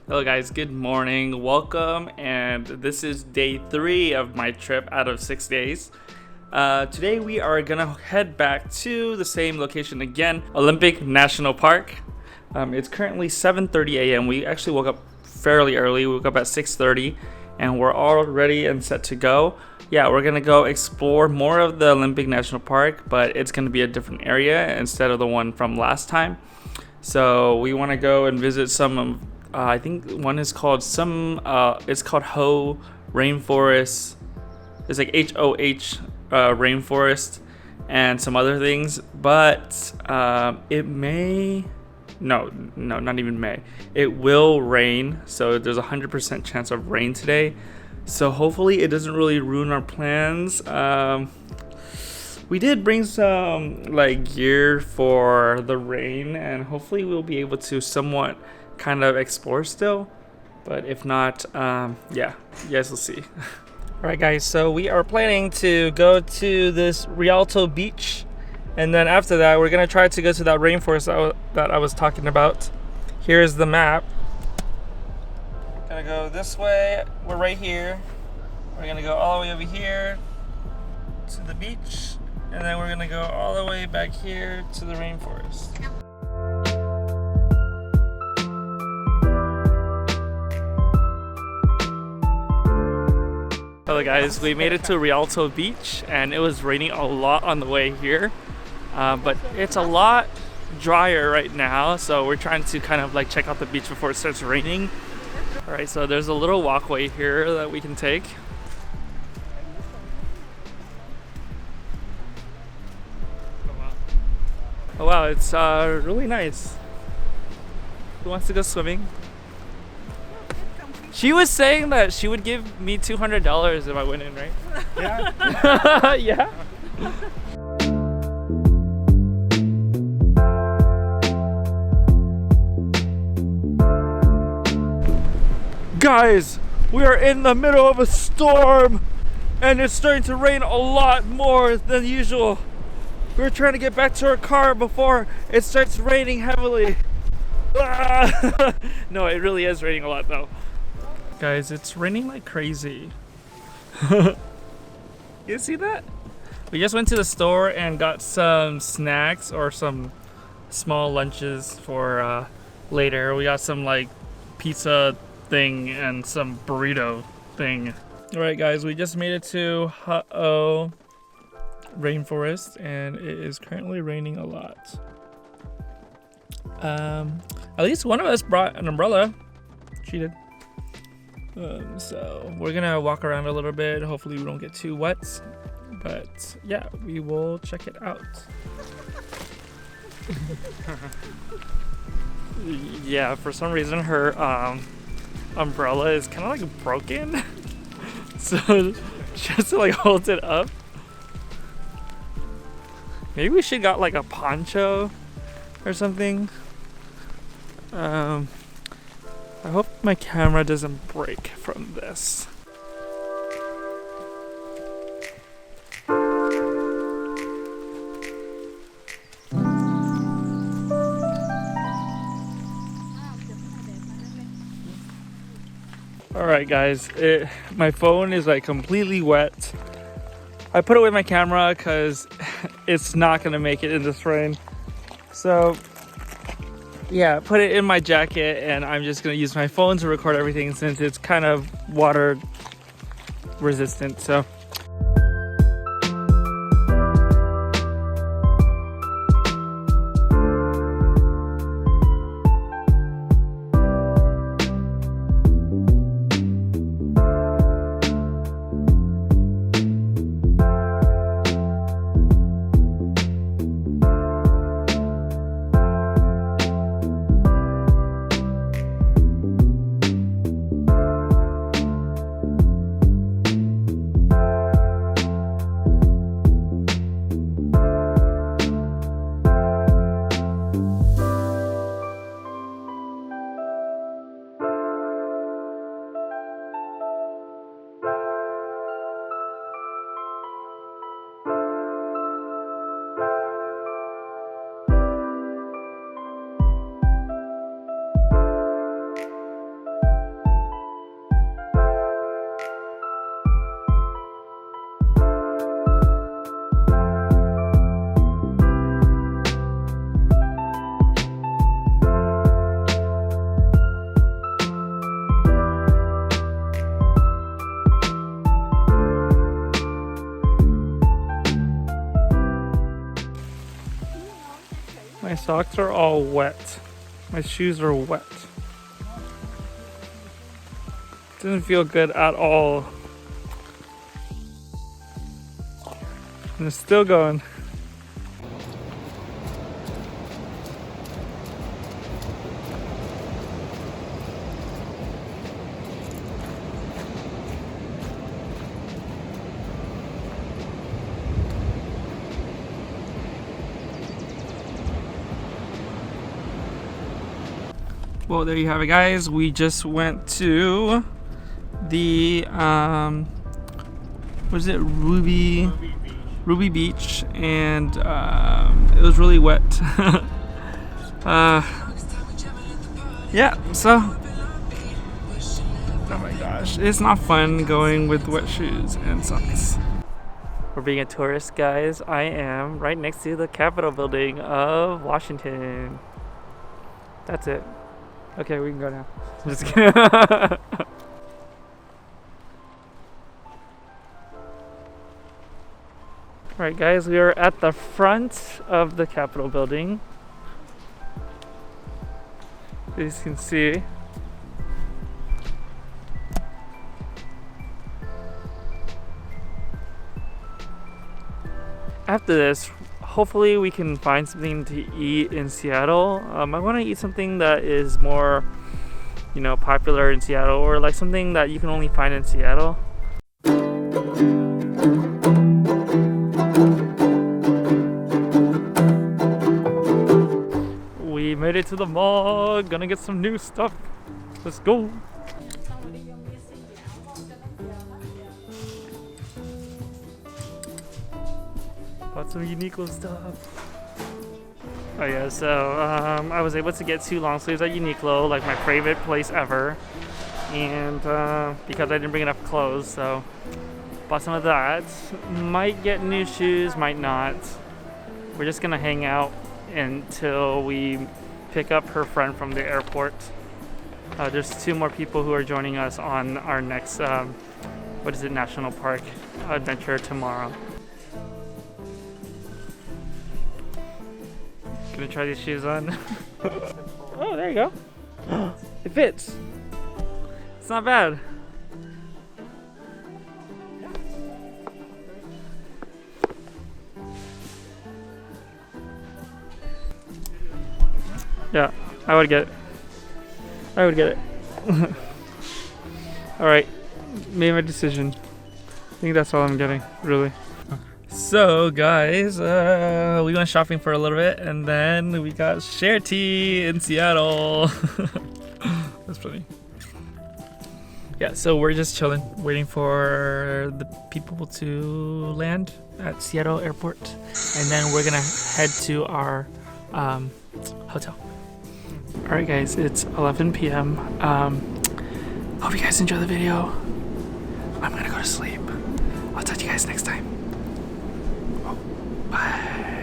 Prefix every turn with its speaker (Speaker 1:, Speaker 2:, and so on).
Speaker 1: Hello guys, good morning, welcome, and this is day 3 of my trip out of 6 days. Today we are gonna head back to the same location again, Olympic National Park. It's currently 7:30 a.m. We actually woke up fairly early. We woke up at 6:30 and we're all ready and set to go. Yeah, we're gonna go explore more of the Olympic National Park, but it's gonna be a different area instead of the one from last time. So we want to go and visit some of I think one is called it's called Hoh Rainforest. It's like HOH Rainforest and some other things, but it may not even may. It will rain, so there's 100% chance of rain today. So hopefully it doesn't really ruin our plans. We did bring some like gear for the rain, and hopefully we'll be able to somewhat kind of explore still, but if not, yeah, you guys will see. All right guys, so we are planning to go to this Rialto Beach, and then after that we're gonna try to go to that rainforest that I was talking about. Here's the map. Gonna go this way, we're right here. We're gonna go all the way over here to the beach, and then we're gonna go all the way back here to the rainforest. Hello guys, we made it to Rialto Beach and it was raining a lot on the way here, but it's a lot drier right now, so we're trying to kind of like check out the beach before it starts raining. Alright, so there's a little walkway here that we can take. Oh wow, it's really nice. Who wants to go swimming? She was saying that she would give me $200 if I went in, right? Yeah. Yeah. Guys, we are in the middle of a storm and it's starting to rain a lot more than usual. We're trying to get back to our car before it starts raining heavily. No, it really is raining a lot though. Guys, it's raining like crazy. You see that? We just went to the store and got some snacks or some small lunches for later. We got some like pizza thing and some burrito thing. All right guys, we just made it to Hoh Rainforest and it is currently raining a lot. At least one of us brought an umbrella. She did. So we're gonna walk around a little bit. Hopefully we don't get too wet, but yeah, we will check it out. Yeah, for some reason her umbrella is kind of like broken, so she has to like hold it up. Maybe we should got like a poncho or something. I hope my camera doesn't break from this. Alright guys, my phone is like completely wet. I put away my camera because it's not gonna make it in this rain. So yeah, put it in my jacket and I'm just gonna use my phone to record everything since it's kind of water resistant. So socks are all wet. My shoes are wet. Doesn't feel good at all. And it's still going. Well, there you have it, guys. We just went to the what is it, Ruby Beach, and it was really wet. Yeah, so oh my gosh, it's not fun going with wet shoes and socks. For being a tourist, guys, I am right next to the Capitol building of Washington. That's it. Okay, we can go now. I'm just kidding. Alright guys, we are at the front of the Capitol building. As you can see. After this, hopefully we can find something to eat in Seattle. I want to eat something that is more, you know, popular in Seattle, or like something that you can only find in Seattle. We made it to the mall, gonna get some new stuff. Let's go. Bought some Uniqlo stuff. Oh yeah, so I was able to get 2 long sleeves at Uniqlo, like my favorite place ever. And because I didn't bring enough clothes, so bought some of that. Might get new shoes, might not. We're just gonna hang out until we pick up her friend from the airport. There's 2 more people who are joining us on our next, national park adventure tomorrow. Gonna try these shoes on. Oh, there you go. It fits. It's not bad. Yeah, I would get it. I would get it. Alright, made my decision. I think that's all I'm getting, really. So guys, we went shopping for a little bit, and then we got share tea in Seattle. That's funny. Yeah, so we're just chilling, waiting for the people to land at Seattle airport, and then we're gonna head to our hotel. Alright guys, it's 11 p.m. Hope you guys enjoy the video. I'm gonna go to sleep. I'll talk to you guys next time. Bye.